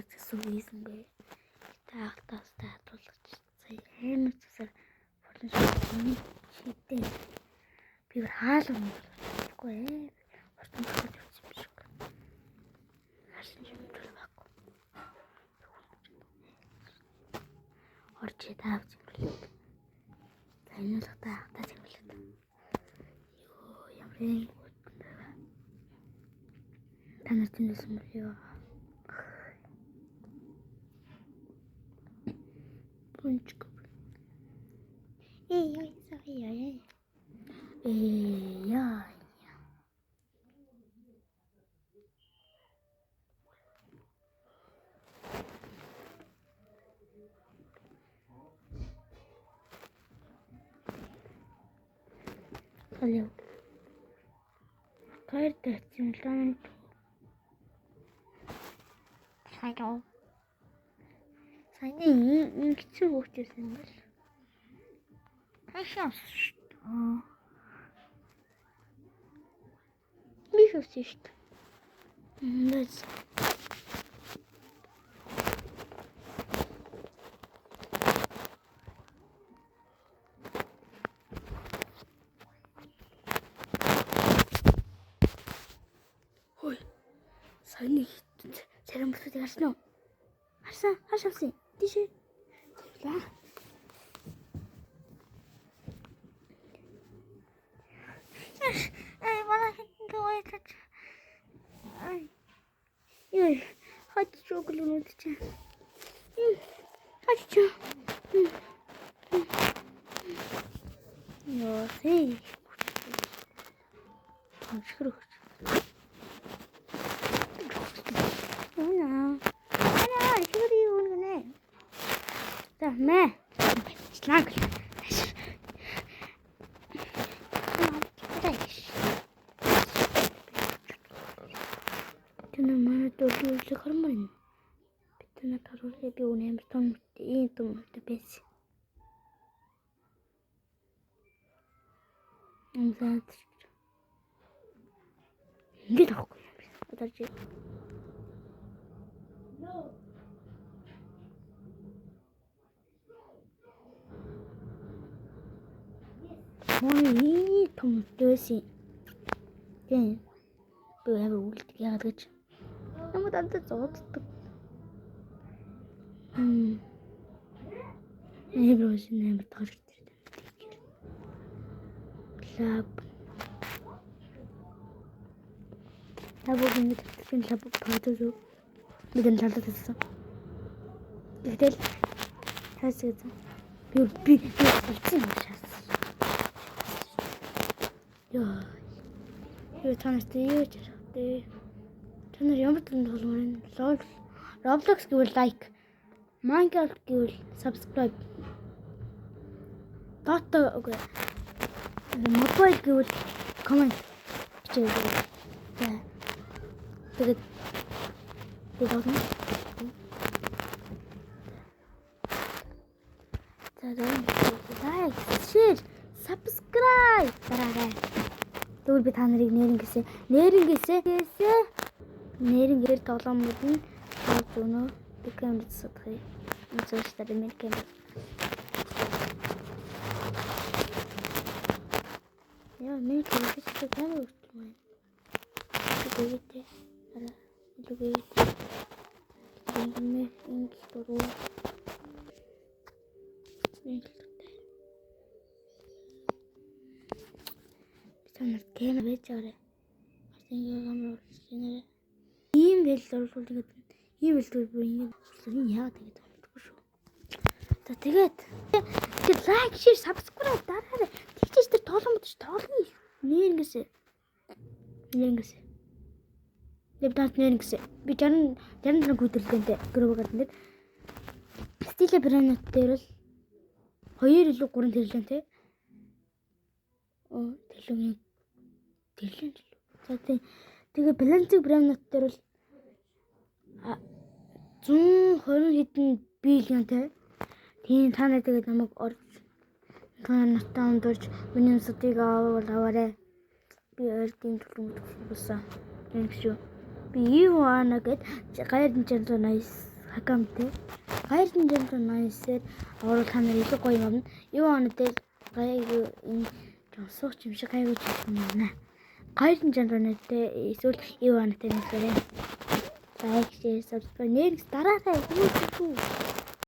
гэсэн хийсэн бэ. Таахтаас таатуулж сая амар цусаар форнш шийдээ. Би хаалга юм болохгүй ээ. Хортон тохиолж явсан юм шиг. Харсан юм байхгүй. Орж таавч юм билээ. Танилах таахтаас юм билээ. Йоо ямар юм. Танаас тэнэсэн юм ёо. Пунчк. Яй, sorry. Яй. Алло. Кайр дэцэн лан. Хайроо. Сайн хэцүү хөвчсэн юм байна. Хашаас шүү дээ. Би хөвсөн шүү дээ. Нэс. Хой. Сайн царам бүсүүдийг харсан уу? Харсан. Тийш. Ла. Эй, манай хинтээ. Ай. Ой, хат чоглонод чи. Хат чо. Яа, сэй. Амшгэрөх. Ана, шүри юунэ. Тэмээ. Слаг. Дөрөвлөг хормон. Бид таруулаа би үнэм том ийм том бэс. Амзад. Ингээд авахгүй юм. Ударч. Ой, том дэси. Гэн. Би ямар үлдэх яагаад гэж. Намайг амтад зоддаг. Нэмрос нэмэр таарч ирдэг. Лаб. Лабын төсвийн лаб паадуу. Бидэн талдаа хэлсэн. Тэгтэл хайсагсан. Би болцсон юм шээс. Юу танаас юу ч ярахтэй. Танаар ямар ч тоглоом Roblox гэвэл like, Minecraft гэвэл subscribe. Dota Mobile гэвэл comment бичээрэй. Тэгээд like, share, subscribe дараарай. Тэгвэл би та нарыг нэрнгээсээ тоглоомууд нь хаад өнөө камерт сатгая. Зөвхөн Америкэн. Яа, нэг хэсэг камер өгсөн байна. Тэгвэл энэ дөрөв Танар камер байж байгаа. Арсенгийн камер шинээр ийм байл оруулдаг. Ийм байл бүр ингэ яа тэгээд болчихгүй шүү. За тэгээд лайк, share, subscribe дараарай. Тэгчээс тэр тоглоомод ч тоглоно. Нэрнгэсээ. Би 60 гүйдэлтэй гөрөв гаднад. Стиле брэнд дээр л 2 илүү 3 тэрлэн тий. Тэрлэн. За тэгээ балансыг брэнд дээр л 120 хэдэн биллионтэй. Тийм та нарт тэгээд намайг орж танартаа ондорж миний сутыг аваарай. Би ойртын төлөв болсон. Энэ шүү. Би би Ивана гэд Гайрын 689 аккаунттэй. Гайрын 689-ээр оруулах та нар илүү гоё юм авна. Ивана дээр гайгүй энэ жонсууч юм шиг гайгүй юм байна. Гайрын 689-тэй эсвэл Иванатай нэгээрээ лайк, share, subscribe нэрс дараагаа хөөхгүй.